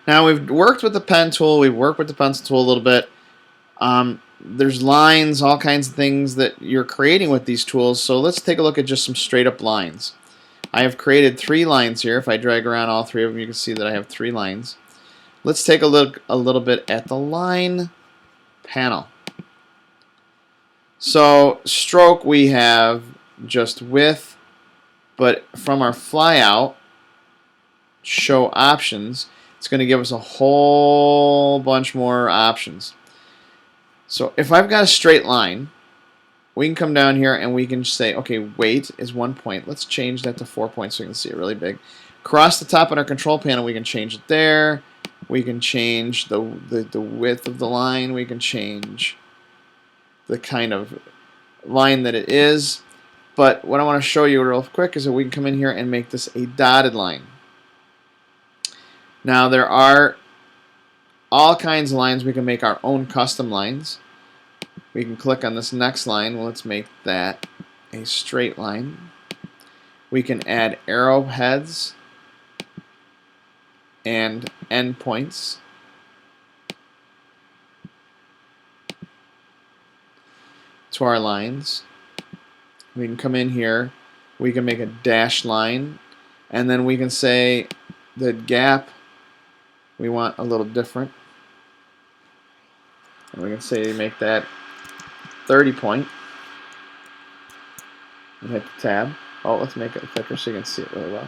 Now we've worked with the pen tool, we've worked with the pencil tool a little bit. There's lines, all kinds of things that you're creating with these tools, so let's take a look at just some straight up lines. I have created 3 lines here. If I drag around all 3 of them, you can see that I have 3 lines. Let's take a look a little bit at the line panel. So stroke, we have just width, but from our flyout show options, it's going to give us a whole bunch more options. So if I've got a straight line, we can come down here and we can say, okay, weight is 1 point. Let's change that to 4 points so you can see it really big. Across the top on our control panel, we can change it there. We can change the width of the line. We can change the kind of line that it is. But what I want to show you real quick is that we can come in here and make this a dotted line. Now there are all kinds of lines. We can make our own custom lines. We can click on this next line. Well, let's make that a straight line. We can add arrowheads and endpoints. To our lines. We can come in here. We can make a dashed line, and then we can say the gap we want a little different. And we can say make that 30 point. And hit the tab. Oh, let's make it thicker so you can see it really well.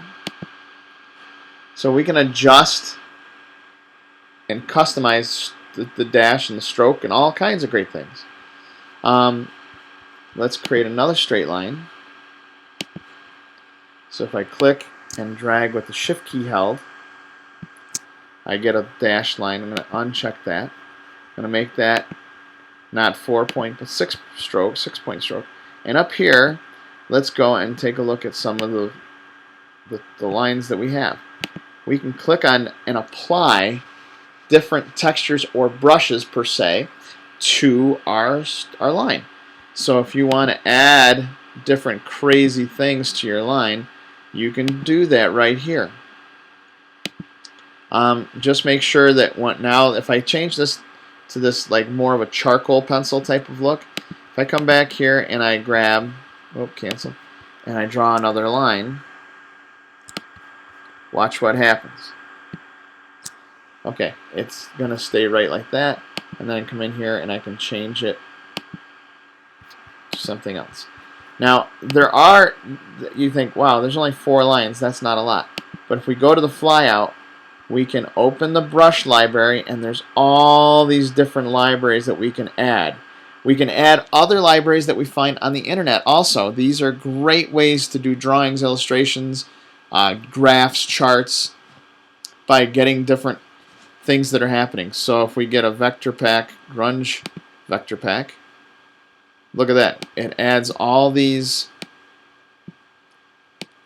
So we can adjust and customize the dash and the stroke and all kinds of great things. Let's create another straight line. So if I click and drag with the shift key held, I get a dashed line. I'm going to uncheck that. I'm going to make that not 4 point but 6 point stroke. And up here, let's go and take a look at some of the lines that we have. We can click on and apply different textures or brushes per se to our line. So if you want to add different crazy things to your line, you can do that right here. Just make sure that now if I change this to this like more of a charcoal pencil type of look, if I come back here and I grab, cancel, and I draw another line, watch what happens. Okay, it's going to stay right like that, and then I come in here and I can change it to something else. Now, you think, wow, there's only 4 lines, that's not a lot. But if we go to the flyout, we can open the brush library, and there's all these different libraries that we can add. We can add other libraries that we find on the internet also. These are great ways to do drawings, illustrations, graphs, charts, by getting different things that are happening. So if we get a vector pack, grunge vector pack, look at that. It adds all these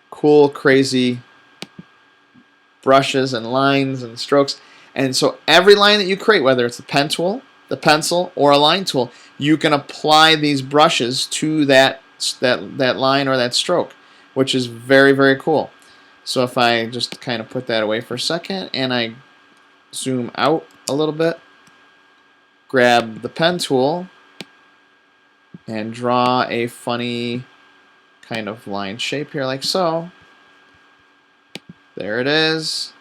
cool, crazy brushes and lines and strokes. And so every line that you create, whether it's the pen tool, the pencil, or a line tool, you can apply these brushes to that line or that stroke, which is very, very cool. So if I just kind of put that away for a second and I zoom out a little bit, grab the pen tool, and draw a funny kind of line shape here like so. There it is.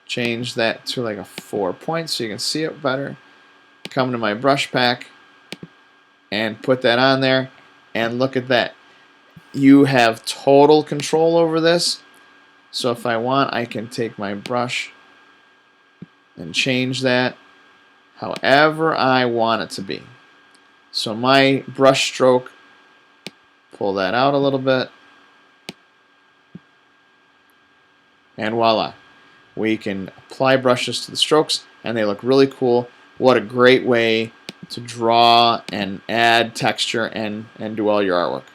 Change that to like a 4 point so you can see it better. Come to my brush pack and put that on there, and look at that. You have total control over this. So if I want, I can take my brush and change that however I want it to be. So my brush stroke, pull that out a little bit, and voila. We can apply brushes to the strokes, and they look really cool. What a great way to draw and add texture and do all your artwork.